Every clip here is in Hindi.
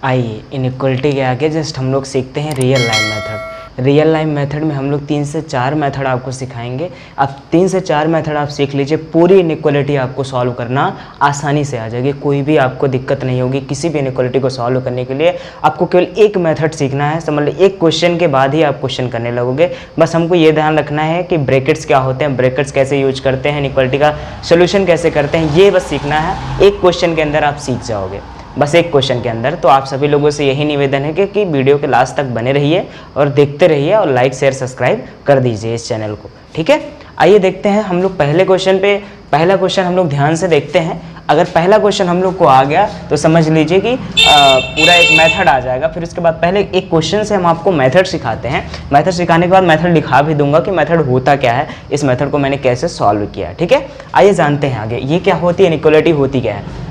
आइए इनइक्वलिटी के आगे जस्ट हम लोग सीखते हैं real line method. Real line method में हम लोग 3 से 4 मेथड आपको सिखाएंगे। अब 3 से 4 मेथड आप सीख लीजिए, पूरी इनइक्वलिटी आपको सॉल्व करना आसानी से आ जाएगी, कोई भी आपको दिक्कत नहीं होगी। किसी भी इनइक्वलिटी को सॉल्व करने के लिए आपको केवल एक मेथड सीखना है, समझ लीजिए एक क्वेश्चन के बाद ही आप क्वेश्चन करने लगोगे। बस हमको ये ध्यान रखना है कि ब्रैकेट्स क्या होते हैं, ब्रैकेट्स कैसे यूज करते हैं, इनइक्वलिटी का सोल्यूशन कैसे करते हैं, ये बस सीखना है। एक क्वेश्चन के अंदर आप सीख जाओगे, बस एक क्वेश्चन के अंदर। तो आप सभी लोगों से यही निवेदन है कि वीडियो के लास्ट तक बने रहिए और देखते रहिए और लाइक शेयर सब्सक्राइब कर दीजिए इस चैनल को, ठीक है। आइए देखते हैं हम लोग पहले क्वेश्चन पे। पहला क्वेश्चन हम लोग ध्यान से देखते हैं। अगर पहला क्वेश्चन हम लोग को आ गया तो समझ लीजिए कि पूरा एक मेथड आ जाएगा। फिर उसके बाद पहले एक क्वेश्चन से हम आपको मेथड सिखाते हैं। मेथड सिखाने के बाद मेथड लिखा भी दूंगा कि मेथड होता क्या है, इस मेथड को मैंने कैसे सॉल्व किया, ठीक है। आइए जानते हैं आगे ये क्या होती है, इनइक्वलिटी होती क्या है।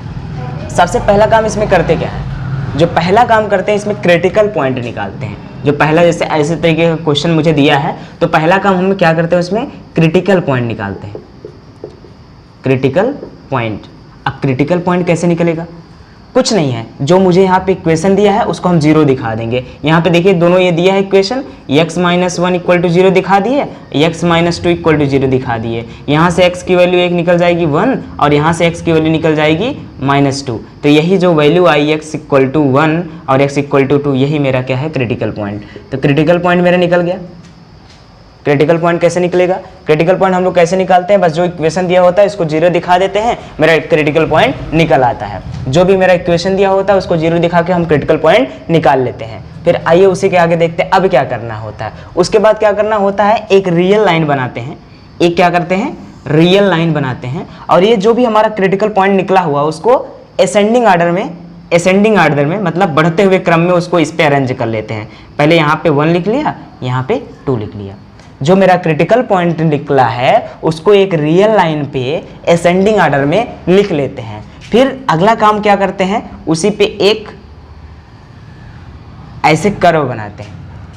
सबसे पहला काम इसमें करते क्या है, जो पहला काम करते हैं इसमें क्रिटिकल पॉइंट निकालते हैं। जो पहला जैसे ऐसे तरीके का क्वेश्चन मुझे दिया है तो पहला काम हम क्या करते हैं, उसमें क्रिटिकल पॉइंट निकालते हैं। Critical point. अब क्रिटिकल पॉइंट कैसे निकलेगा, कुछ नहीं है, जो मुझे यहाँ पे इक्वेशन दिया है उसको हम जीरो दिखा देंगे। यहाँ पे देखिए दोनों ये दिया है इक्वेशन, x - 1 = 0 दिखा दिए, x - 2 = 0 दिखा दिए। यहाँ से x की वैल्यू 1 निकल जाएगी 1 और यहाँ से x की वैल्यू निकल जाएगी -2। तो यही जो वैल्यू आई x = 1 और x = 2, यही मेरा क्या है, क्रिटिकल पॉइंट। तो क्रिटिकल पॉइंट मेरा निकल गया। क्रिटिकल पॉइंट कैसे निकलेगा, क्रिटिकल पॉइंट हम लोग कैसे निकालते हैं, बस जो इक्वेशन दिया होता है इसको जीरो दिखा देते हैं, मेरा क्रिटिकल पॉइंट निकल आता है। जो भी मेरा इक्वेशन दिया होता है उसको जीरो दिखा के हम क्रिटिकल पॉइंट निकाल लेते हैं। फिर आइए उसी के आगे देखते हैं अब क्या करना होता है। उसके बाद क्या करना होता है, एक रियल लाइन बनाते हैं। एक क्या करते हैं, रियल लाइन बनाते हैं। और ये जो भी हमारा क्रिटिकल पॉइंट निकला हुआ उसको असेंडिंग आर्डर में मतलब बढ़ते हुए क्रम में उसको इस पे अरेंज कर लेते हैं। पहले यहाँ पे 1 लिख लिया, यहाँ पे 2 लिख लिया। जो मेरा क्रिटिकल पॉइंट निकला है उसको एक रियल लाइन पे असेंडिंग आर्डर में लिख लेते हैं। फिर अगला काम क्या करते हैं, उसी पे एक ऐसे कर्व बनाते हैं।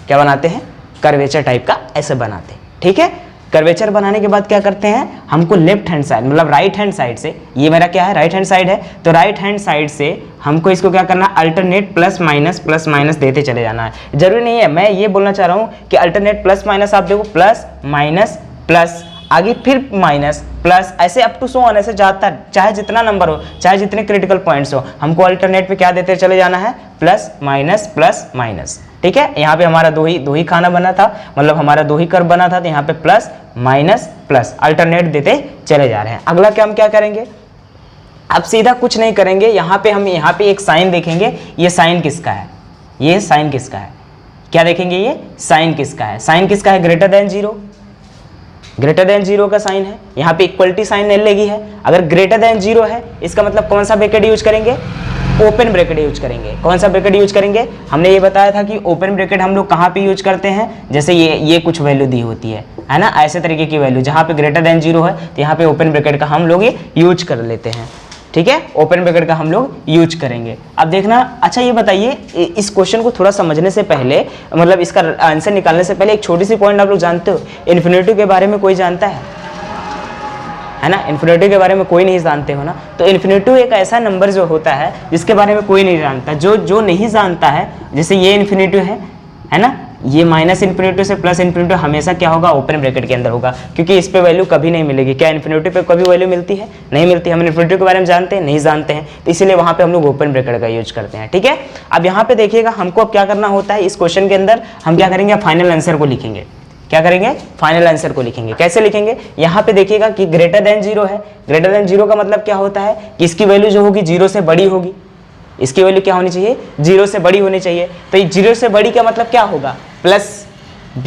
क्या बनाते हैं, कर्वेचर टाइप का ऐसे बनाते हैं, ठीक है। कर्वेचर बनाने के बाद क्या करते हैं, हमको लेफ्ट हैंड साइड मतलब राइट हैंड साइड से, ये मेरा क्या है, राइट हैंड साइड है, तो राइट हैंड साइड से हमको इसको क्या करना है, अल्टरनेट प्लस माइनस देते चले जाना है। जरूरी नहीं है, मैं ये बोलना चाह रहा हूँ कि अल्टरनेट प्लस माइनस आप देखो, प्लस माइनस प्लस आगे फिर माइनस प्लस ऐसे अप टू सो ऑन ऐसे जाता है। चाहे जितना नंबर हो, चाहे जितने क्रिटिकल पॉइंट्स हो, हमको अल्टरनेट पे क्या देते चले जाना है, प्लस माइनस, ठीक है। यहाँ पे हमारा दो ही खाना बना था, मतलब हमारा 2 ही कर्व बना था, तो यहाँ पे प्लस माइनस अल्टरनेट देते चले जा रहे हैं। अगला क्या हम क्या करेंगे, अब सीधा कुछ नहीं करेंगे, यहाँ पे एक साइन देखेंगे। ये साइन किसका है, ये साइन किसका है, क्या देखेंगे, ये साइन किसका है। साइन किसका है, ग्रेटर देन जीरो का साइन है। यहाँ पे इक्वलिटी साइन लगी है। अगर ग्रेटर देन 0 है इसका मतलब कौन सा ब्रैकेट यूज करेंगे, ओपन ब्रैकेट यूज करेंगे। कौन सा ब्रैकेट यूज करेंगे, हमने ये बताया था कि ओपन ब्रैकेट हम लोग कहाँ पे यूज करते हैं, जैसे ये कुछ वैल्यू दी होती है ना, ऐसे तरीके की वैल्यू जहाँ पे ग्रेटर देन 0 है तो यहाँ पे ओपन ब्रैकेट का हम लोग ये यूज कर लेते हैं, ठीक है। ओपन ब्रैकेट का हम लोग यूज करेंगे। अब देखना, अच्छा ये बताइए, इस क्वेश्चन को थोड़ा समझने से पहले, मतलब इसका आंसर निकालने से पहले एक छोटी सी पॉइंट आप लोग जानते हो, इन्फिनिटी के बारे में कोई जानता है ना, इन्फिनिटी के बारे में कोई नहीं जानते हो ना। तो इन्फिनिटी एक ऐसा नंबर जो होता है जिसके बारे में कोई नहीं जानता। जो नहीं जानता है, जैसे ये इन्फिनिटी है ना, ये माइनस इन्फिनिटी से प्लस इन्फिनिटी हमेशा क्या होगा, ओपन ब्रैकेट के अंदर होगा, क्योंकि इस पे वैल्यू कभी नहीं मिलेगी। क्या इन्फिनिटी पे कभी वैल्यू मिलती है, नहीं मिलती। हम इन्फिनिटी के बारे में जानते हैं, नहीं जानते हैं, तो इसीलिए वहाँ पे हम लोग ओपन ब्रैकेट का यूज करते हैं, ठीक है। अब यहाँ पे देखिएगा, हमको अब क्या करना होता है, इस क्वेश्चन के अंदर हम क्या करेंगे, फाइनल आंसर को लिखेंगे। क्या करेंगे, फाइनल आंसर को लिखेंगे। कैसे लिखेंगे, यहाँ पे देखिएगा कि ग्रेटर देन 0 है। ग्रेटर देन 0 का मतलब क्या होता है कि इसकी वैल्यू जो होगी 0 से बड़ी होगी। इसकी वैल्यू क्या होनी चाहिए, 0 से बड़ी होनी चाहिए। तो 0 से बड़ी का मतलब क्या होगा, प्लस।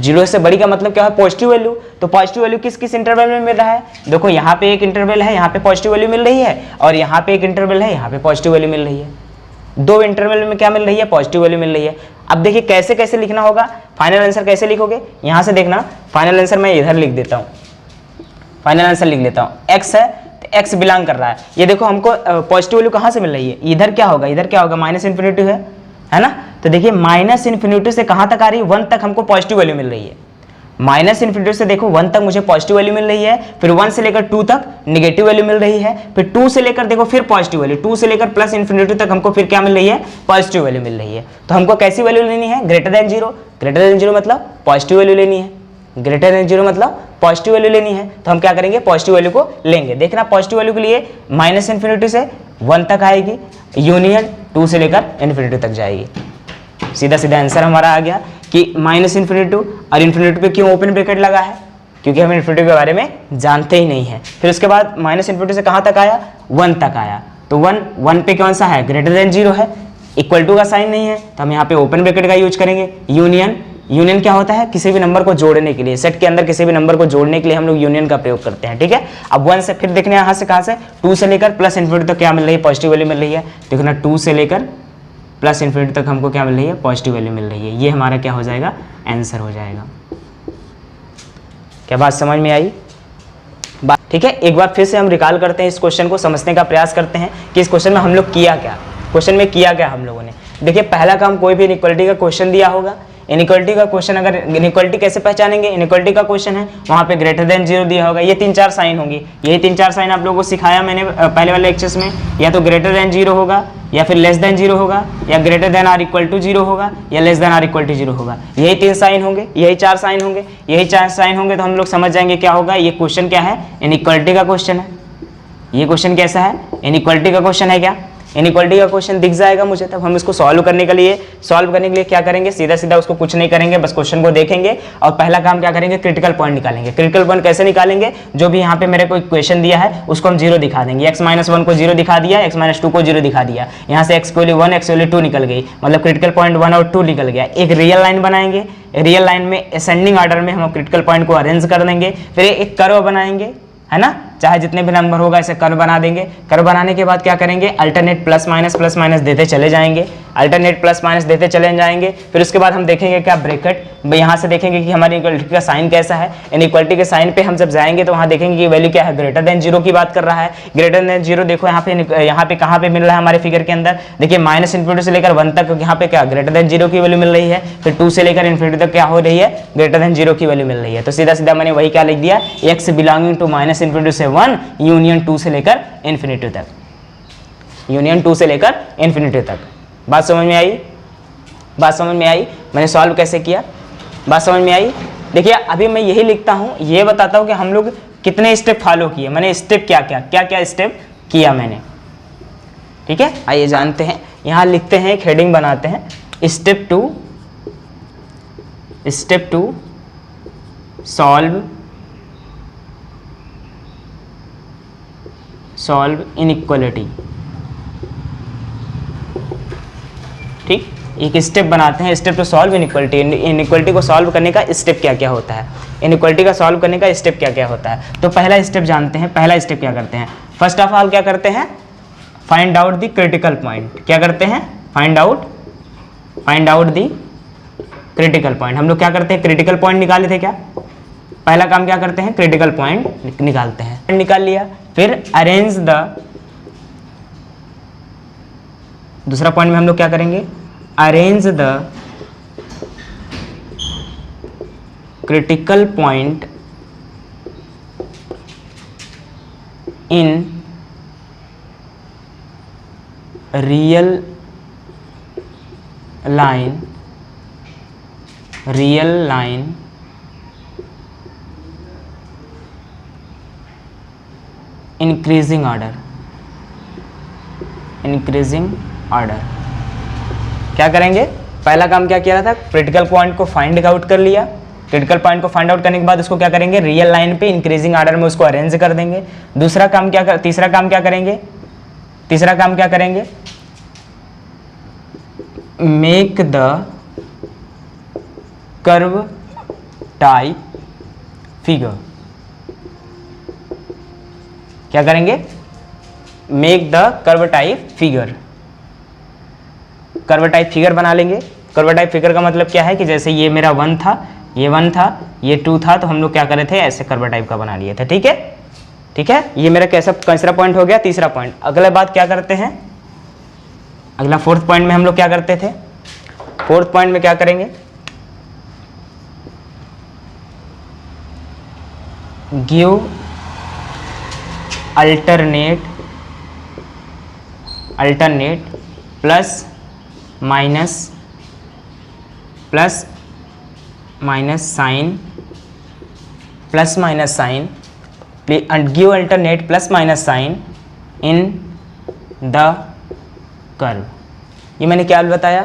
0 से बड़ी का मतलब क्या है, पॉजिटिव वैल्यू। तो पॉजिटिव वैल्यू किस इंटरवल में मिल रहा है, देखो यहाँ पे एक इंटरवल है, यहाँ पे पॉजिटिव वैल्यू मिल रही है, और यहाँ पे एक इंटरवल है, यहाँ पे पॉजिटिव वैल्यू मिल रही है। 2 इंटरवल में क्या मिल रही है, पॉजिटिव वैल्यू मिल रही है। अब देखिए कैसे लिखना होगा, फाइनल आंसर कैसे लिखोगे, यहाँ से देखना, फाइनल आंसर मैं इधर लिख देता हूँ, फाइनल आंसर लिख लेता हूँ। x है तो x बिलोंग कर रहा है, ये देखो हमको पॉजिटिव वैल्यू कहाँ से मिल रही है, इधर क्या होगा, माइनस इन्फिनिटी है ना। तो देखिए माइनस इन्फिनिटी से कहाँ तक आ रही है, 1 तक हमको पॉजिटिव वैल्यू मिल रही है। माइनस इन्फिनिटी से देखो 1 तक मुझे पॉजिटिव वैल्यू मिल रही है, फिर 1 से लेकर 2 तक नेगेटिव वैल्यू मिल रही है, फिर 2 से लेकर देखो फिर पॉजिटिव वैल्यू, 2 से लेकर प्लस इन्फिनिटी तक हमको फिर क्या मिल रही है, पॉजिटिव वैल्यू मिल रही है। तो हमको कैसी वैल्यू लेनी है, greater than zero. Greater than zero मतलब पॉजिटिव वैल्यू लेनी है, ग्रेटर देन जीरो मतलब पॉजिटिव वैल्यू लेनी है। तो हम क्या करेंगे, पॉजिटिव वैल्यू को लेंगे। देखना पॉजिटिव वैल्यू के लिए माइनस इन्फिनिटी से 1 तक आएगी, यूनियन 2 से लेकर इन्फिनिटी तक जाएगी। सीधा सीधा आंसर हमारा आ गया कि माइनस इन्फिनिटी और इन्फिनिटी पे क्यों ओपन ब्रैकेट लगा है, क्योंकि हम इन्फिनिटी के बारे में जानते ही नहीं है। फिर उसके बाद माइनस इन्फिनिटी से कहाँ तक आया, 1 तक आया। तो 1 पे कौन सा है, ग्रेटर देन जीरो है, इक्वल टू का साइन नहीं है, तो हम यहाँ पे ओपन ब्रैकेट का यूज करेंगे। यूनियन क्या होता है, किसी भी नंबर को जोड़ने के लिए, सेट के अंदर किसी भी नंबर को जोड़ने के लिए हम लोग यूनियन का प्रयोग करते हैं। ठीक है, अब 1 से फिर देखने यहाँ से कहाँ से 2 से लेकर प्लस इन्फिनिटी तक क्या मिल रही है, पॉजिटिव वैल्यू मिल रही है। देखना 2 से लेकर प्लस इन्फिनिटी तक हमको क्या मिल रही है, पॉजिटिव वैल्यू मिल रही है। ये हमारा क्या हो जाएगा, आंसर हो जाएगा। क्या बात समझ में आई? ठीक है, एक बार फिर से हम रिकॉल करते हैं, इस क्वेश्चन को समझने का प्रयास करते हैं कि इस क्वेश्चन में हम लोग किया क्या, क्वेश्चन में किया क्या हम लोगों ने। देखिए पहला काम, कोई भी इनइक्वालिटी का क्वेश्चन दिया होगा, इनइक्वालिटी का क्वेश्चन, अगर इनइक्वालिटी कैसे पहचानेंगे, इनइक्वालिटी का क्वेश्चन है, वहाँ पे ग्रेटर देन जीरो दिया होगा, ये 3-4 साइन होंगी। यही 3-4 साइन आप लोगों को सिखाया मैंने पहले वाले लेक्चर्स में, या तो ग्रेटर देन जीरो होगा, या फिर लेस देन जीरो होगा, या greater than or equal to zero होगा, या less than or equal to zero होगा। यही 3 साइन होंगे, यही 4 साइन होंगे, यही 4 साइन होंगे, तो हम लोग समझ जाएंगे क्या होगा, ये क्वेश्चन क्या है, इनइक्वालिटी का क्वेश्चन है। ये क्वेश्चन कैसा है, इनइक्वालिटी का क्वेश्चन है। क्या इनइक्वालिटी का क्वेश्चन दिख जाएगा मुझे, तब हम इसको सॉल्व करने के लिए क्या करेंगे, सीधा सीधा उसको कुछ नहीं करेंगे, बस क्वेश्चन को देखेंगे और पहला काम क्या करेंगे, क्रिटिकल पॉइंट निकालेंगे। क्रिटिकल पॉइंट कैसे निकालेंगे, जो भी यहाँ पे मेरे को क्वेश्चन दिया है उसको हम 0 दिखा देंगे। x-1 को 0 दिखा दिया, x-2 को 0 दिखा दिया, यहाँ से x की वैल्यू 1, x की वैल्यू 2 निकल गई, मतलब क्रिटिकल पॉइंट 1 और 2 निकल गया। एक रियल लाइन बनाएंगे, रियल लाइन में असेंडिंग ऑर्डर में हम क्रिटिकल पॉइंट को अरेंज कर देंगे। फिर एक कर्व बनाएंगे, है ना, चाहे जितने भी नंबर होगा ऐसे कर्व बना देंगे। कर्व बनाने के बाद क्या करेंगे, अल्टरनेट प्लस माइनस देते चले जाएंगे, अल्टरनेट प्लस माइनस देते चले जाएंगे। फिर उसके बाद हम देखेंगे क्या, ब्रैकेट, यहाँ से देखेंगे कि हमारी इक्वलिटी का साइन कैसा है। इनइक्वालिटी के साइन पे हम जब जाएंगे तो वहाँ देखेंगे कि वैल्यू क्या है, ग्रेटर देन जीरो की बात कर रहा है। ग्रेटर देन जीरो देखो यहाँ पे कहाँ पे मिल रहा है हमारे फिगर के अंदर, देखिए माइनस इन्फिनिटी से लेकर 1 तक यहाँ पे क्या ग्रेटर देन जीरो की वैल्यू मिल रही है, फिर 2 से लेकर इन्फिनिटी तक क्या हो रही है, ग्रेटर देन जीरो की वैल्यू मिल रही है। तो सीधा सीधा मैंने वही क्या लिख दिया, x belonging to minus infinity से 1 यूनियन 2 से लेकर इन्फिनिटी तक, यूनियन 2 से लेकर इन्फिनिटी तक। बात समझ में आई? बात समझ में आई? मैंने सॉल्व कैसे किया, बात समझ में आई? देखिए अभी मैं यही लिखता हूँ, ये बताता हूँ कि हम लोग कितने स्टेप फॉलो किए, मैंने स्टेप क्या क्या स्टेप किया मैंने। ठीक है, आइए जानते हैं। यहाँ लिखते हैं, एक हेडिंग बनाते हैं, स्टेप 2 सॉल्व इनइक्वालिटी। ठीक, एक स्टेप बनाते हैं, step to solve inequality. Inequality को सॉल्व करने का स्टेप क्या क्या होता है, इनइक्वालिटी का सॉल्व करने का स्टेप क्या क्या होता है। तो पहला स्टेप जानते हैं, पहला स्टेप क्या करते हैं, फर्स्ट ऑफ ऑल क्या करते हैं, find out the critical point. क्या करते हैं, find out the critical point. हम लोग क्या करते हैं, क्रिटिकल पॉइंट निकाले थे क्या, पहला काम क्या करते हैं, क्रिटिकल पॉइंट निकालते हैं, निकाल लिया। फिर अरेंज द, दूसरा पॉइंट में हम लोग क्या करेंगे, arrange the critical point in real line increasing order. क्या करेंगे, पहला काम क्या किया था, क्रिटिकल पॉइंट को फाइंड आउट कर लिया। क्रिटिकल पॉइंट को फाइंड आउट करने के बाद उसको क्या करेंगे, रियल लाइन पे इंक्रीजिंग ऑर्डर में उसको अरेंज कर देंगे। तीसरा काम क्या करेंगे, make the curve type figure. क्या करेंगे, make the curve type figure. Curve type figure बना लेंगे। कर्व टाइप फिगर का मतलब क्या है कि जैसे ये मेरा 1 था, ये 2 था, तो हम लोग क्या कर रहे थे, ऐसे कर्व टाइप का बना लिए थे। ठीक है, ये मेरा कैसा पॉइंट हो गया, तीसरा पॉइंट। अगला बात क्या करते हैं, अगला फोर्थ पॉइंट में हम लोग क्या करते थे, फोर्थ पॉइंट में क्या करेंगे, give alternate plus minus sign and give alternate plus minus sign in the curve। ये मैंने क्या बताया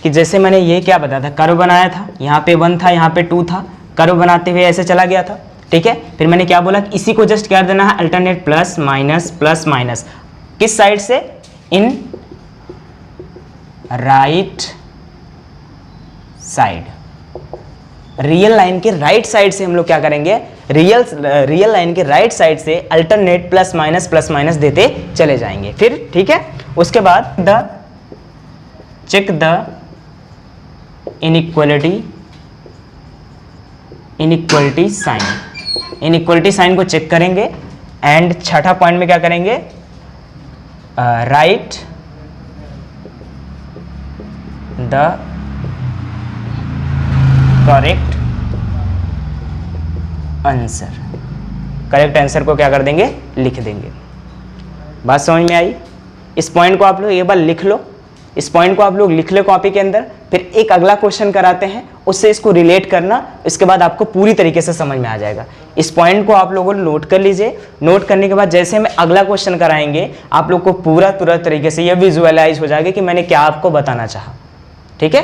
कि जैसे मैंने ये क्या बताया था, कर्व बनाया था, यहाँ पे 1 था, यहाँ पे 2 था, कर्व बनाते हुए ऐसे चला गया था, ठीक है। फिर मैंने क्या बोला कि इसी को जस्ट क्या देना है, अल्टरनेट प्लस माइनस किस साइड से, in right side, real line के राइट साइड से हम लोग क्या करेंगे, रियल लाइन के राइट साइड से अल्टरनेट प्लस माइनस देते चले जाएंगे। फिर ठीक है, उसके बाद चेक द इनइक्वालिटी साइन को चेक करेंगे। एंड छठा पॉइंट में क्या करेंगे, राइट द करेक्ट आंसर को क्या कर देंगे, लिख देंगे। बात समझ में आई? इस पॉइंट को आप लोग एक बार लिख लो, इस पॉइंट को आप लोग लिख लो कॉपी के अंदर। फिर एक अगला क्वेश्चन कराते हैं, उससे इसको रिलेट करना, इसके बाद आपको पूरी तरीके से समझ में आ जाएगा। इस पॉइंट को आप लोगों ने नोट कर लीजिए। नोट करने के बाद जैसे मैं अगला क्वेश्चन कराएंगे, आप लोग को पूरा तरीके से यह विजुअलाइज हो जाएगा कि मैंने क्या आपको बताना चाहा। ठीक है,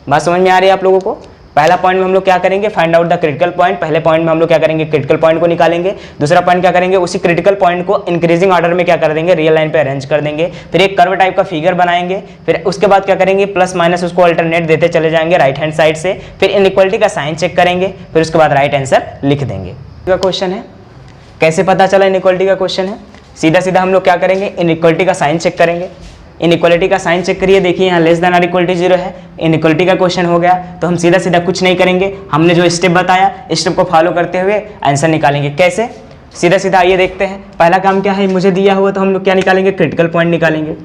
बात समझ में आ रही है आप लोगों को? पहला पॉइंट में हम लोग क्या करेंगे, find out the critical point. पहले पॉइंट में हम लोग क्या करेंगे, क्रिटिकल पॉइंट को निकालेंगे। दूसरा पॉइंट क्या करेंगे, उसी क्रिटिकल पॉइंट को इंक्रीजिंग ऑर्डर में क्या कर देंगे, रियल लाइन पे अरेंज कर देंगे। फिर एक कर्व टाइप का फिगर बनाएंगे। फिर उसके बाद क्या करेंगे, प्लस माइनस उसको अल्टरनेट देते चले जाएंगे राइट हैंड साइड से। फिर इनइक्वालिटी का साइन चेक करेंगे। फिर उसके बाद राइट आंसर लिख देंगे। क्वेश्चन है, कैसे पता चला इनइक्वालिटी का क्वेश्चन है? सीधा हम लोग क्या करेंगे, इनइक्वालिटी का साइन चेक करेंगे। इनइक्वालिटी का साइन चेक करिए, देखिए यहाँ लेस देन और इक्वल टू 0 है, इनइक्वालिटी का क्वेश्चन हो गया। तो हम सीधा कुछ नहीं करेंगे, हमने जो स्टेप बताया इस स्टेप को फॉलो करते हुए आंसर निकालेंगे। कैसे? सीधा आइए देखते हैं। पहला काम क्या है, मुझे दिया हुआ तो हम लोग क्या निकालेंगे, क्रिटिकल पॉइंट निकालेंगे।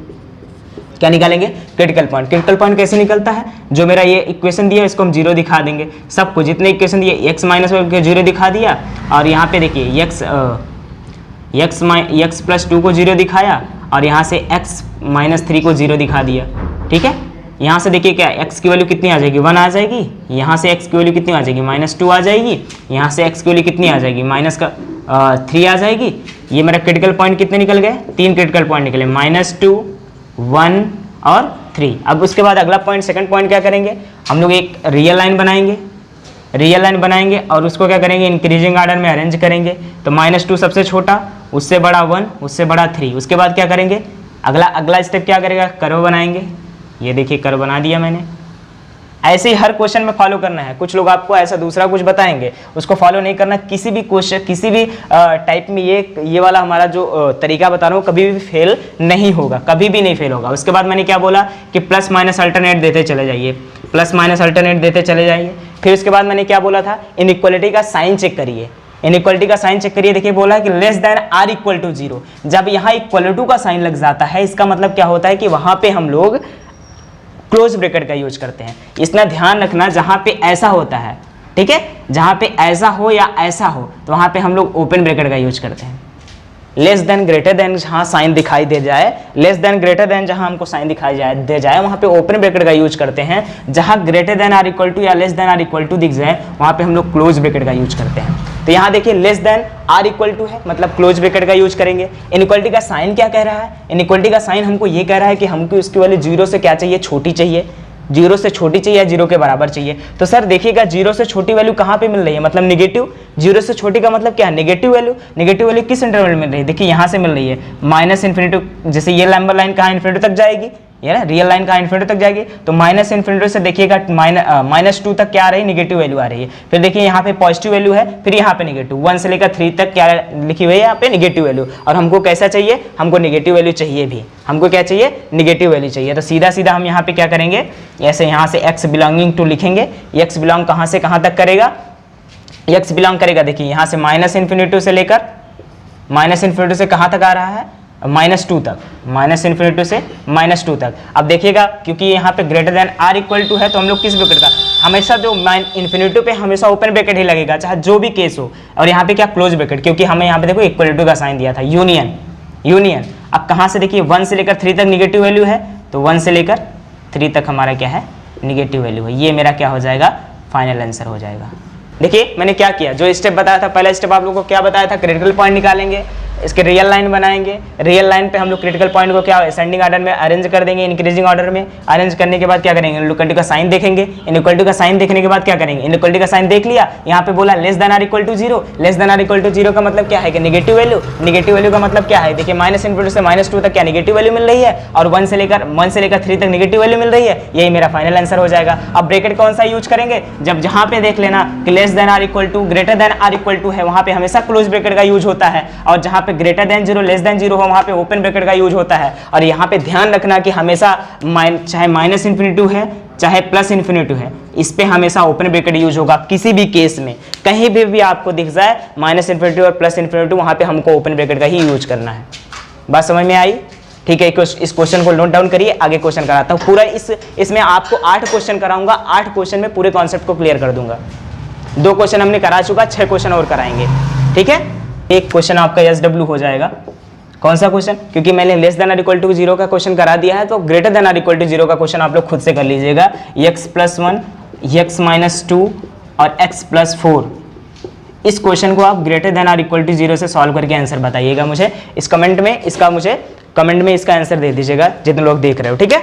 क्या निकालेंगे, क्रिटिकल पॉइंट। क्रिटिकल पॉइंट कैसे निकलता है, जो मेरा ये इक्वेशन दिया इसको हम 0 दिखा देंगे। सबको जितने इक्वेशन दिए x माइनस 0 दिखा दिया। और यहाँ पे देखिए x प्लस 2 को 0 दिखाया, और यहाँ से x माइनस 3 को 0 दिखा दिया। ठीक है, यहाँ से देखिए क्या x की वैल्यू कितनी आ जाएगी, 1 आ जाएगी। यहाँ से x की वैल्यू कितनी आ जाएगी, -2 आ जाएगी। यहाँ से x की वैल्यू कितनी आ जाएगी, -3 आ जाएगी। ये मेरा क्रिटिकल पॉइंट कितने निकल गए, 3 क्रिटिकल पॉइंट निकले, -2, 1 और 3। अब उसके बाद अगला पॉइंट, सेकंड पॉइंट क्या करेंगे, हम लोग एक रियल लाइन बनाएंगे। और उसको क्या करेंगे, इंक्रीजिंग ऑर्डर में अरेंज करेंगे। तो -2 सबसे छोटा, उससे बड़ा 1, उससे बड़ा 3। उसके बाद क्या करेंगे, अगला स्टेप क्या करेगा, कर्व बनाएंगे। ये देखिए कर्व बना दिया मैंने। ऐसे ही हर क्वेश्चन में फॉलो करना है। कुछ लोग आपको ऐसा दूसरा कुछ बताएंगे, उसको फॉलो नहीं करना। किसी भी क्वेश्चन, किसी भी टाइप में ये वाला हमारा जो तरीका बता रहा हूँ कभी भी फेल नहीं होगा, कभी भी नहीं फेल होगा। उसके बाद मैंने क्या बोला कि प्लस माइनस अल्टरनेट देते चले जाइए। फिर उसके बाद मैंने क्या बोला था, इनइक्वालिटी का साइन चेक करिए। देखिए बोला कि less than or equal to 0। जब यहाँ इक्वल टू का साइन लग जाता है, इसका मतलब क्या होता है कि वहां पे हम लोग क्लोज ब्रैकेट का यूज करते हैं। इसमें ध्यान रखना, जहां पे ऐसा होता है, ठीक है, जहां पे ऐसा हो या ऐसा हो, तो वहां पे हम लोग ओपन ब्रैकेट का यूज करते हैं। लेस देन ग्रेटर देन जहां साइन दिखाई दे जाए, लेस देन ग्रेटर देन जहां हमको साइन दिखाई दे जाए, वहां पे ओपन ब्रैकेट का यूज करते हैं। जहां greater than or equal to या less than or equal to दिख जाए, वहां पे हम लोग क्लोज ब्रैकेट का यूज करते हैं। तो यहाँ देखिए less than or equal to है, मतलब क्लोज ब्रैकेट का यूज करेंगे। इनइक्वालिटी का साइन क्या कह रहा है, इनइक्वालिटी का साइन हमको ये कह रहा है कि हमको इसकी वैल्यू 0 से क्या चाहिए, छोटी चाहिए। 0 से छोटी चाहिए या 0 के बराबर चाहिए। तो सर देखिएगा 0 से छोटी वैल्यू कहाँ पे मिल रही है, मतलब निगेटिव। 0 से छोटी का मतलब क्या है, निगेटिव वैल्यू किस इंटरवल में मिल रही है, देखिए यहाँ से मिल रही है -∞। जैसे ये लंबा लाइन कहाँ इन्फिनिटी तक जाएगी, ये ना रियल लाइन कहाँ इन्फिनिटी तक जाएगी। तो -∞ से देखिएगा -2 तक क्या आ रही है, निगेटिव वैल्यू आ रही है। फिर देखिए यहाँ पे पॉजिटिव वैल्यू है, फिर यहाँ पे निगेटिव। 1 से लेकर 3 तक क्या लिखी हुई है यहाँ पे, निगेटिव वैल्यू। और हमको कैसा चाहिए, हमको निगेटिव वैल्यू चाहिए भी, हमको क्या चाहिए, निगेटिव वैल्यू चाहिए। तो सीधा हम यहाँ पे क्या करेंगे, ऐसे यहाँ से x बिलोंगिंग टू लिखेंगे। x बिलोंग कहाँ से कहाँ तक करेगा, x बिलोंग करेगा देखिए यहाँ से -∞ से लेकर -∞ से कहाँ तक आ रहा है, -2 तक, -∞ से -2 तक। अब देखिएगा क्योंकि यहाँ पे greater than or equal to है, तो हम लोग किस ब्रैकेट का, हमेशा जो इन्फिनिटी पे हमेशा ओपन ब्रैकेट ही लगेगा, चाहे जो भी केस हो। और यहाँ पे क्या क्लोज ब्रैकेट, क्योंकि हमें यहाँ पे देखो इक्वलिटी का साइन दिया था, यूनियन। अब कहाँ से देखिए 1 से लेकर 3 तक निगेटिव वैल्यू है, तो 1 से लेकर 3 तक हमारा क्या है, निगेटिव वैल्यू है। ये मेरा क्या हो जाएगा, फाइनल आंसर हो जाएगा। देखिए मैंने क्या किया, जो स्टेप बताया था, पहला स्टेप आप लोगों को क्या बताया था, क्रिटिकल पॉइंट निकालेंगे, इसके रियल लाइन बनाएंगे। रियल लाइन पे हम लोग क्रिटिकल पॉइंट को क्या असेंडिंग ऑर्डर में अरेंज कर देंगे, इंक्रीजिंग ऑर्डर में अरेंज करने के बाद क्या करेंगे, इनइक्वालिटी का साइन देखेंगे। इनइक्वालिटी का साइन देखने के बाद क्या करेंगे, इनइक्वालिटी का साइन देख लिया, यहाँ पे बोला less than or equal to zero. Less than or equal to zero का मतलब क्या है कि निगेटिव वैल्यू। निगेटिव वैल्यू का मतलब क्या है, देखिए माइनस इनफिनिटी से -2 तक क्या निगेटिव वैल्यू मिल रही है, और 1 से लेकर 3 तक निगेटिव वैल्यू मिल रही है। यही मेरा फाइनल आंसर हो जाएगा। अब ब्रैकेट कौन सा यूज करेंगे, जब जहाँ पे देख लेना कि less than or equal to greater than or equal to है, वहाँ पे हमेशा क्लोज ब्रैकेट का यूज होता है, और जहाँ पे greater than zero less than zero हो वहाँ पे ओपन ब्रैकेट का यूज होता है। और यहाँ पे ध्यान रखना कि हमेशा चाहे माइनस इन्फिनिटी है चाहे प्लस इन्फिनिटी है, इस पे हमेशा ओपन ब्रैकेट यूज होगा। किसी भी केस में कहीं भी आपको दिख जाए माइनस इन्फिनिटी और प्लस इन्फिनिटी, वहाँ पे हमको ओपन ब्रैकेट का ही यूज करना है। बात समझ में आई? ठीक है, इस क्वेश्चन को नोट डाउन करिए, आगे क्वेश्चन कराता हूँ। पूरा इसमें आपको 8 क्वेश्चन कराऊंगा, 8 क्वेश्चन में पूरे कॉन्सेप्ट को क्लियर कर दूंगा। 2 क्वेश्चन हमने करा चुका, 6 क्वेश्चन और कराएंगे। ठीक है, एक क्वेश्चन आपका SW हो जाएगा। कौन सा क्वेश्चन, क्योंकि मैंने less than or equal to 0 का क्वेश्चन करा दिया है, तो greater than or equal to 0 का क्वेश्चन आप लोग खुद से कर लीजिएगा। x+1, x-2 और x+4, इस क्वेश्चन को आप greater than or equal to 0 से सॉल्व करके आंसर बताइएगा मुझे। इस कमेंट में इसका आंसर दे दीजिएगा जितने लोग देख रहे हो। ठीक है,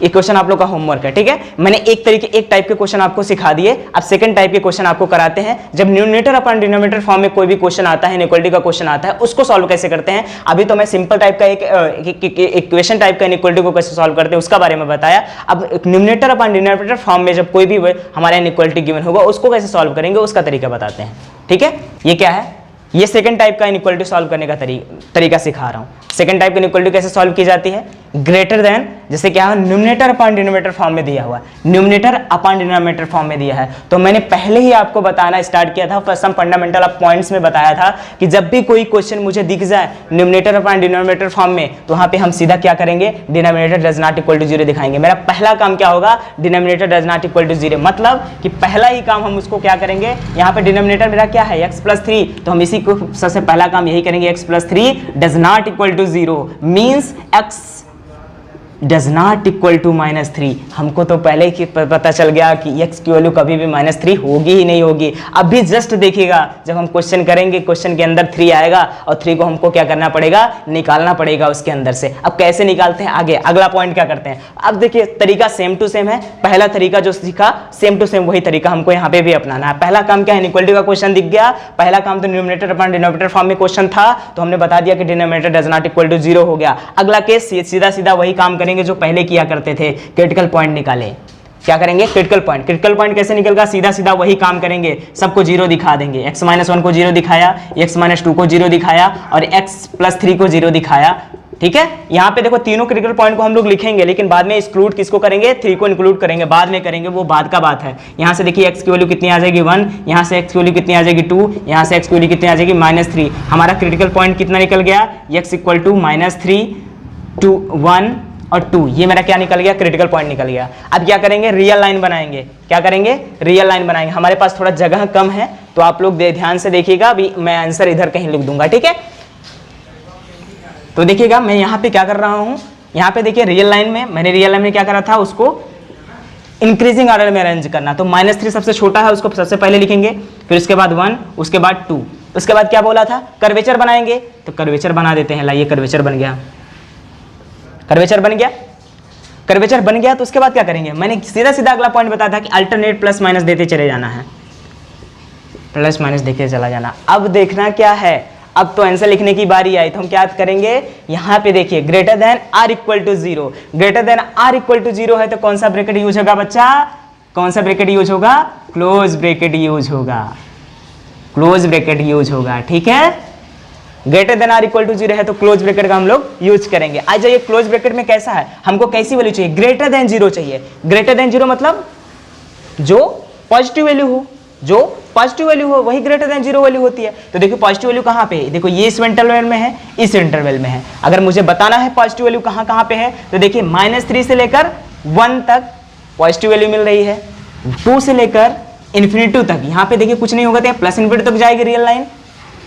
ये क्वेश्चन आप लोग का होमवर्क है। ठीक है, मैंने एक टाइप के क्वेश्चन आपको सिखा दिए। अब सेकंड टाइप के क्वेश्चन आपको कराते हैं। जब न्यूमरेटर अपॉन डिनोमिनेटर फॉर्म में कोई भी क्वेश्चन आता है, इनइक्वालिटी का क्वेश्चन आता है, उसको सॉल्व कैसे करते हैं। अभी तो मैं सिंपल टाइप का एक इक्वेशन टाइप का इनइक्वालिटी को कैसे सॉल्व करते हैं उसका बारे में बताया। अब न्यूमरेटर अपॉन डिनोमिनेटर फॉर्म में जब कोई भी हमारा इनइक्वालिटी गिवन होगा, उसको कैसे सॉल्व करेंगे उसका तरीका बताते हैं। ठीक है, ये क्या है, ये सेकंड टाइप का इनइक्वालिटी सॉल्व करने का तरीका सिखा रहा हूँ। सेकंड टाइप की इनइक्वालिटी कैसे सॉल्व की जाती है, ग्रेटर देन, जैसे क्या है न्यूमरेटर अपॉन डिनोमिनेटर फॉर्म में दिया हुआ है, न्यूमरेटर अपॉन डिनोमिनेटर फॉर्म में दिया है। तो मैंने पहले ही आपको बताना स्टार्ट किया था, first some fundamental of points में बताया था कि जब भी कोई क्वेश्चन मुझे दिख जाए न्यूमरेटर अपॉन डिनोमिनेटर फॉर्म में, तो वहाँ पे हम सीधा क्या करेंगे, denominator does not equal to 0 दिखाएंगे। मेरा पहला काम क्या होगा, denominator does not equal to 0, मतलब कि पहला ही काम हम उसको क्या करेंगे, यहाँ पे डिनोमिनेटर मेरा क्या है x+3, तो हम इसी को सबसे पहला काम यही करेंगे, x+3 does not equal to 0 means x does not equal to -3। हमको तो पहले ही पता चल गया कि x की वैल्यू कभी भी -3 होगी ही नहीं होगी। अभी जस्ट देखिएगा जब हम क्वेश्चन करेंगे, क्वेश्चन के अंदर 3 आएगा और 3 को हमको क्या करना पड़ेगा, निकालना पड़ेगा उसके अंदर से। अब कैसे निकालते हैं, आगे अगला पॉइंट क्या करते हैं। अब देखिए तरीका सेम टू सेम है, पहला तरीका जो सीखा सेम टू सेम वही तरीका हमको यहाँ पे भी अपनाना है। पहला काम क्या है, इनइक्वालिटी का क्वेश्चन दिख गया, पहला काम तो न्यूमरेटर अपॉन डिनोमिनेटर फॉर्म में क्वेश्चन था, तो हमने बता दिया कि denominator does not equal to 0 हो गया। अगला केस सीधा सीधा वही काम करेंगे जो पहले किया करते थे, क्रिटिकल पॉइंट निकाले। क्या करेंगे, क्रिटिकल पॉइंट। क्रिटिकल पॉइंट कैसे निकलेगा, सीधा सीधा वही काम करेंगे, सबको 0 दिखा देंगे। x-1 को 0 दिखाया, x-2 को 0 दिखाया और x+3 को 0 दिखाया। ठीक है, यहाँ पे देखो तीनों क्रिटिकल पॉइंट को हम लोग लिखेंगे, लेकिन बाद में एक्सक्लूड किसको करेंगे, 3 को इंक्लूड करेंगे, बाद में करेंगे, वो बाद का बात है। यहाँ से देखिए x की वैल्यू कितनी आ जाएगी 1, यहाँ से x की वैल्यू कितनी आ जाएगी 2, यहाँ से x की वैल्यू कितनी आ जाएगी -3। हमारा क्रिटिकल पॉइंट कितना निकल गया, x इक्वल टू -3, 2, 1 और 2, ये मेरा क्या निकल गया, क्रिटिकल पॉइंट निकल गया। अब क्या करेंगे, रियल लाइन बनाएंगे। क्या करेंगे, रियल लाइन बनाएंगे। हमारे पास थोड़ा जगह कम है, तो आप लोग ध्यान से देखिएगा, अभी मैं आंसर इधर कहीं लिख दूंगा। ठीक है, तो देखिएगा मैं यहाँ पे क्या कर रहा हूँ, यहाँ पे देखिए रियल लाइन में क्या करा था, उसको इंक्रीजिंग ऑर्डर में अरेंज करना। तो -3 सबसे छोटा है, उसको सबसे पहले लिखेंगे, फिर उसके बाद 1, उसके बाद 2, उसके बाद क्या बोला था, कर्वेचर बनाएंगे। तो कर्वेचर बना देते हैं, लाइए कर्वेचर बन गया, कर्वेचर बन गया। तो उसके बाद क्या करेंगे, मैंने सीधा सीधा अगला पॉइंट बताया था कि अल्टरनेट प्लस माइनस देते चले जाना है, प्लस माइनस देखे चला जाना। अब देखना क्या है, अब तो आंसर लिखने की बारी आई, तो हम क्या करेंगे, यहाँ पे देखिए greater than or equal to 0, greater than or equal to 0 है तो कौन सा ब्रैकेट यूज होगा बच्चा, कौन सा ब्रैकेट यूज होगा, क्लोज ब्रैकेट यूज होगा, क्लोज ब्रैकेट यूज होगा। ठीक है, greater than or equal to 0 है तो क्लोज ब्रैकेट का हम लोग यूज करेंगे। आ जाइए, क्लोज ब्रैकेट में कैसा है, हमको कैसी वैल्यू चाहिए, ग्रेटर देन 0 चाहिए। ग्रेटर देन 0 मतलब जो पॉजिटिव वैल्यू हो, जो पॉजिटिव वैल्यू हो वही ग्रेटर देन 0 वैल्यू होती है। तो देखो पॉजिटिव वैल्यू कहाँ पे है, देखो ये इस इंटरवल में है, इस इंटरवल में है। अगर मुझे बताना है पॉजिटिव वैल्यू कहाँ कहाँ पे है, तो देखिए -3 से लेकर 1 तक पॉजिटिव वैल्यू मिल रही है, 2 से लेकर इन्फिनिटी तक, यहाँ पे देखिए कुछ नहीं होगा तो प्लस इन्फिनिटी तक जाएगी रियल लाइन,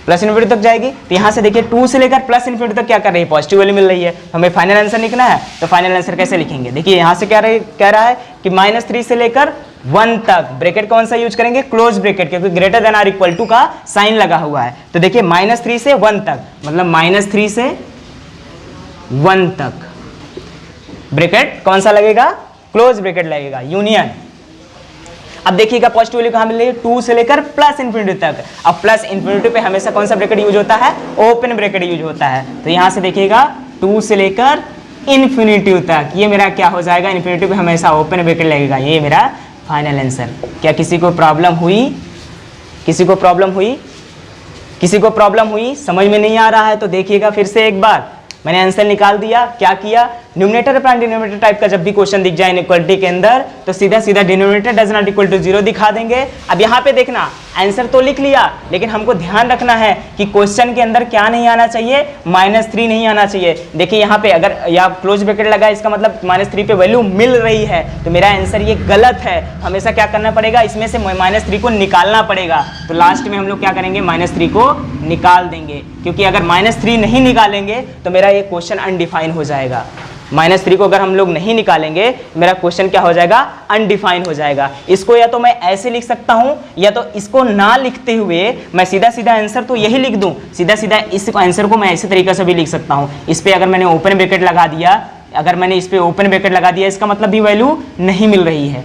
प्लस इन्फिनिटी तक जाएगी। तो यहाँ से देखिए 2 से लेकर प्लस इन्फिनिटी तक क्या कर रही है, पॉजिटिव वैल्यू मिल रही है। हमें फाइनल आंसर लिखना है, तो फाइनल आंसर कैसे लिखेंगे, देखिए यहाँ से कह रहा है कि -3 से लेकर 1 तक ब्रैकेट कौन सा यूज करेंगे, क्लोज ब्रैकेट, क्योंकि greater than or equal to का साइन लगा हुआ है। तो देखिए -3 से 1 तक, मतलब -3 से 1 तक ब्रैकेट कौन सा लगेगा, क्लोज ब्रैकेट लगेगा, यूनियन। अब देखिएगा पॉजिटिव वैल्यू कहां मिल रही है, 2 से लेकर प्लस इन्फिनिटी तक। अब प्लस इन्फिनिटी पे हमेशा कौन सा ब्रैकेट यूज होता है, ओपन ब्रैकेट यूज होता है। तो यहां से देखिएगा 2 से लेकर इन्फिनिटी तक, ये मेरा क्या हो जाएगा, इन्फिनिटी पे हमेशा ओपन ब्रैकेट लगेगा। ये मेरा फाइनल आंसर। क्या किसी को प्रॉब्लम हुई, किसी को प्रॉब्लम हुई, किसी को प्रॉब्लम हुई, समझ में नहीं आ रहा है तो देखिएगा फिर से एक बार। मैंने आंसर निकाल दिया, क्या किया, न्यूमरेटर अपॉन डिनोमिनेटर टाइप का जब भी क्वेश्चन दिख जाए इनइक्वालिटी के अंदर तो सीधा सीधा denominator does not equal to 0 दिखा देंगे। अब यहाँ पे देखना, आंसर तो लिख लिया, लेकिन हमको ध्यान रखना है कि क्वेश्चन के अंदर क्या नहीं आना चाहिए, -3 नहीं आना चाहिए। देखिए यहाँ पे अगर या क्लोज ब्रैकेट लगा, इसका मतलब -3 पे वैल्यू मिल रही है, तो मेरा आंसर ये गलत है। हमेशा क्या करना पड़ेगा, इसमें से -3 को निकालना पड़ेगा। तो लास्ट में हम लोग क्या करेंगे, -3 को निकाल देंगे, क्योंकि अगर -3 नहीं निकालेंगे तो मेरा ये क्वेश्चन अनडिफाइन हो जाएगा। -3 को अगर हम लोग नहीं निकालेंगे, मेरा क्वेश्चन क्या हो जाएगा, अनडिफाइन हो जाएगा। इसको या तो मैं ऐसे लिख सकता हूं, या तो इसको ना लिखते हुए मैं सीधा सीधा आंसर तो यही लिख दूं, सीधा सीधा इस आंसर को मैं ऐसे तरीके से भी लिख सकता हूं। इस पे अगर मैंने ओपन ब्रैकेट लगा दिया, अगर मैंने इस पे ओपन ब्रैकेट लगा दिया, इसका मतलब भी वैल्यू नहीं मिल रही है।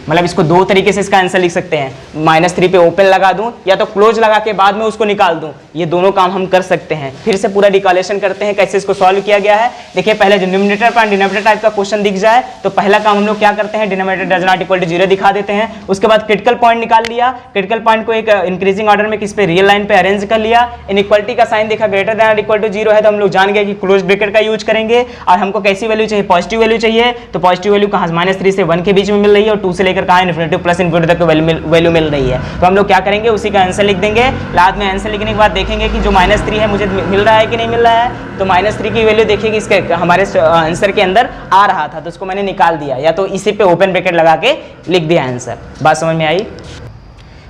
मतलब इसको दो तरीके से इसका आंसर लिख सकते हैं, -3 पे ओपन लगा दूं या तो क्लोज लगा के बाद में उसको निकाल दूं, ये दोनों काम हम कर सकते हैं। फिर से पूरा डिकॉलेशन करते हैं कैसे इसको सॉल्व किया गया है। देखिए पहले जो न्यूमरेटर पर डिनोमिनेटर टाइप का क्वेश्चन दिख जाए तो पहला काम हम लोग क्या करते हैं, denominator does not equal to 0 दिखा देते हैं। उसके बाद क्रिटिकल पॉइंट निकाल लिया, क्रिटिकल पॉइंट को एक इंक्रीजिंग ऑर्डर में किस पे, रियल लाइन पे अरेंज कर लिया। इनइक्वालिटी का साइन देखा ग्रेटर देन इक्वल टू 0 है, तो हम लोग जान गए कि क्लोज ब्रैकेट का यूज करेंगे। और हमको कैसी वैल्यू चाहिए, पॉजिटिव वैल्यू चाहिए, तो पॉजिटिव वैल्यू कहाँ -3 से 1 के बीच में मिल रही है, और 2 से लेकर कहाँ इन्फिनिटी प्लस इन्फिनिटी तक वैल्यू मिल रही है। तो हम लोग क्या करेंगे, उसी का आंसर लिख देंगे। बाद में आंसर लिखने के बाद देखेंगे कि जो -3 है मुझे मिल रहा है कि नहीं मिल रहा है। तो -3 की वैल्यू देखिए इसके हमारे आंसर के अंदर आ रहा था, तो उसको मैंने निकाल दिया, या तो इसी पे ओपन ब्रैकेट लगा के लिख दिया आंसर। बात समझ में आई।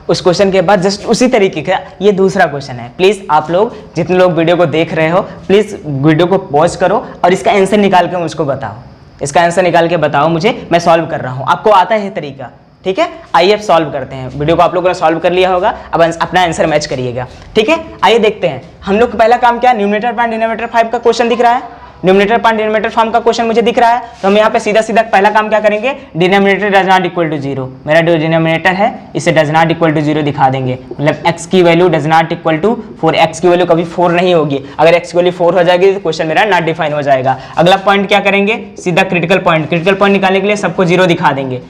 उस क्वेश्चन के बाद जस्ट उसी तरीके का ये दूसरा क्वेश्चन है। प्लीज़ आप लोग जितने लोग वीडियो को देख रहे हो, प्लीज़ वीडियो को पॉज करो और इसका आंसर निकाल के मुझको बताओ। इसका आंसर निकाल के बताओ मुझे, मैं सॉल्व कर रहा हूँ, आपको आता है तरीका, ठीक है। आइए अब सॉल्व करते हैं। वीडियो को आप लोगों ने सॉल्व कर लिया होगा, अब अपना आंसर मैच करिएगा, ठीक है। आइए देखते हैं। हम लोग का पहला काम क्या है, न्यूमरेटर अपॉन डिनोमिनेटर 5 का क्वेश्चन दिख रहा है, न्यूमरेटर अपॉन डिनोमिनेटर फॉर्म का क्वेश्चन मुझे दिख रहा है। तो हम यहाँ पे सीधा सीधा पहला काम क्या करेंगे, denominator does not equal to 0, मेरा जो डिनोमिनेटर है इसे डज नॉट इक्वल टू 0 दिखा देंगे। मतलब x की value does not equal to 4, x की वैल्यू कभी 4 नहीं होगी। अगर x की वैल्यू 4 हो जाएगी तो क्वेश्चन मेरा नॉट डिफाइन हो जाएगा। अगला पॉइंट क्या करेंगे, सीधा क्रिटिकल पॉइंट, क्रिटिकल पॉइंट निकालने के लिए सबको 0 दिखा देंगे।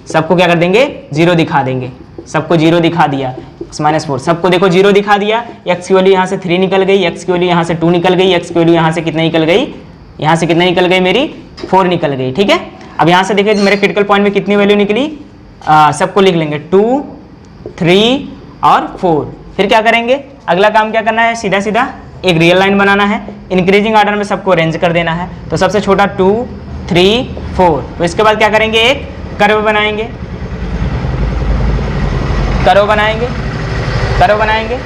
सबको क्या कर देंगे, 0 दिखा देंगे। सबको 0 दिखा दिया, -4 सबको देखो 0 दिखा दिया। x की वैल्यू यहाँ से 3 निकल गई, x की वैल्यू यहाँ से 2 निकल गई, x की वैल्यू यहाँ से कितना निकल गई, यहाँ से कितना निकल गई मेरी 4 निकल गई, ठीक है। अब यहाँ से देखिए मेरे क्रिटिकल पॉइंट में कितनी वैल्यू निकली, सबको लिख लेंगे 2, 3 और 4। फिर क्या करेंगे, अगला काम क्या करना है, सीधा सीधा एक रियल लाइन बनाना है, इंक्रीजिंग ऑर्डर में सबको अरेंज कर देना है। तो सबसे छोटा 2, 3, 4। तो इसके बाद क्या करेंगे, एक कर्व बनाएंगे, कर्व बनाएंगे, कर्व बनाएंगे,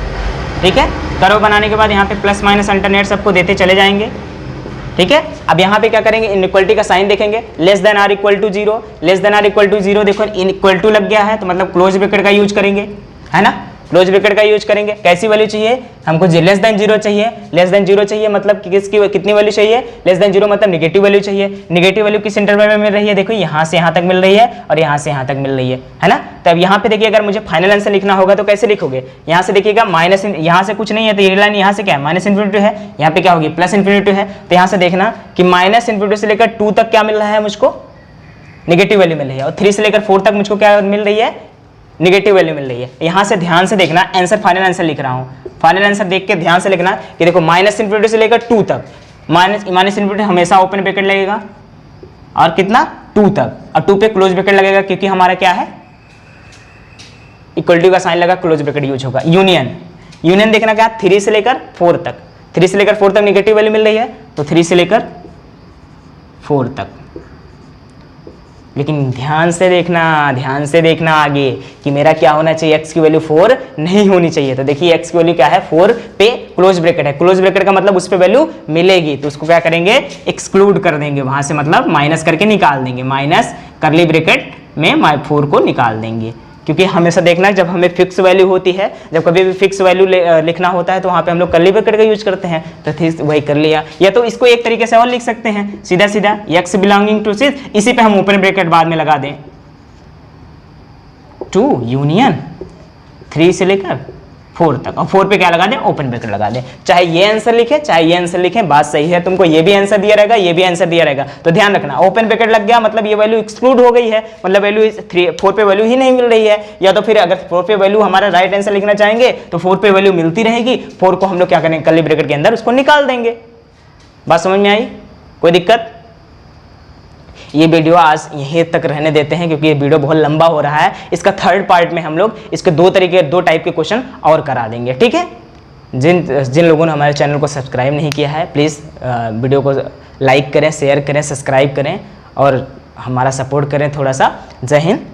ठीक है। कर्व बनाने के बाद यहाँ पे प्लस माइनस अल्टरनेट सबको देते चले जाएंगे, ठीक है। अब यहाँ पे क्या करेंगे, इनइक्वालिटी का साइन देखेंगे, less than or equal to 0, less than or equal to 0। देखो इनइक्वल टू लग गया है, तो मतलब क्लोज ब्रैकेट का यूज करेंगे, है ना, क्लोज ब्रैकेट का यूज करेंगे। कैसी वैल्यू चाहिए हमको, लेस देन 0 चाहिए। लेस देन 0 चाहिए मतलब किसकी कितनी वैल्यू चाहिए, लेस देन 0 मतलब नेगेटिव वैल्यू चाहिए। नेगेटिव वैल्यू किस इंटरवल में मिल रही है, देखो यहाँ से यहाँ तक मिल रही है और यहाँ से यहाँ तक मिल रही है ना। तब यहाँ पे देखिए अगर मुझे फाइनल आंसर लिखना होगा तो कैसे लिखोगे, यहाँ से देखिएगा माइनस, यहाँ से कुछ नहीं है तो ये लाइन यहाँ से क्या है, -इन्फिनिटी है, यहाँ पे क्या होगी, +इन्फिनिटी है। तो यहाँ से देखना कि -इन्फिनिटी से लेकर 2 तक क्या मिल रहा है मुझको, नेगेटिव वैल्यू मिल रही है, और 3 से लेकर 4 तक मुझको क्या मिल रही है, नेगेटिव वैल्यू मिल रही है। यहाँ से ध्यान से देखना, आंसर फाइनल आंसर लिख रहा हूँ, फाइनल आंसर देख के ध्यान से लिखना कि देखो -इन्फिनिटी से लेकर 2 तक, -इन्फिनिटी हमेशा ओपन ब्रैकेट लगेगा, और कितना 2 तक, और 2 पे क्लोज ब्रैकेट लगेगा, क्योंकि हमारा क्या है, इक्वलिटी का साइन लगा, क्लोज ब्रैकेट यूज होगा। यूनियन, यूनियन देखना क्या, 3 से लेकर 4 तक, 3 से लेकर 4 तक नेगेटिव वैल्यू मिल रही है, तो 3 से लेकर 4 तक लेकिन ध्यान से देखना आगे कि मेरा क्या होना चाहिए, x की वैल्यू 4 नहीं होनी चाहिए। तो देखिए x की वैल्यू क्या है, 4 पे क्लोज ब्रैकेट है, क्लोज ब्रैकेट का मतलब उस पे वैल्यू मिलेगी, तो उसको क्या करेंगे, एक्सक्लूड कर देंगे वहां से, मतलब माइनस करके निकाल देंगे, माइनस करली ब्रैकेट में 4 को निकाल देंगे। क्योंकि हमेशा देखना जब हमें फिक्स वैल्यू होती है, जब कभी भी फिक्स वैल्यू लिखना होता है तो वहाँ पे हम लोग कर्ली ब्रैकेट का यूज करते हैं, तो ठीक वही कर लिया। या तो इसको एक तरीके से और लिख सकते हैं, सीधा सीधा x बिलोंगिंग टू सिर्फ, इसी पे हम ओपन ब्रैकेट बाद में लगा दें, 2 यूनियन 3 से लेकर 4 तक, और 4 पे क्या लगा दें, ओपन ब्रैकेट लगा दें। चाहे ये आंसर लिखे चाहे ये आंसर लिखें, बात सही है, तुमको ये भी आंसर दिया रहेगा, ये भी आंसर दिया रहेगा। तो ध्यान रखना, ओपन ब्रैकेट लग गया मतलब ये वैल्यू एक्सक्लूड हो गई है, मतलब वैल्यू 4 पे वैल्यू ही नहीं मिल रही है। या तो फिर अगर 4 पे वैल्यू हमारा राइट आंसर लिखना चाहेंगे तो 4 पे वैल्यू मिलती रहेगी, 4 को हम लोग क्या करेंगे, कर्ली ब्रैकेट के अंदर उसको निकाल देंगे। बात समझ में आई, कोई दिक्कत? ये वीडियो आज यहीं तक रहने देते हैं क्योंकि ये वीडियो बहुत लंबा हो रहा है। इसका थर्ड पार्ट में हम लोग इसके 2 टाइप के क्वेश्चन और करा देंगे, ठीक है। जिन लोगों ने हमारे चैनल को सब्सक्राइब नहीं किया है, प्लीज़ वीडियो को लाइक करें, शेयर करें, सब्सक्राइब करें और हमारा सपोर्ट करें थोड़ा सा। जय हिंद,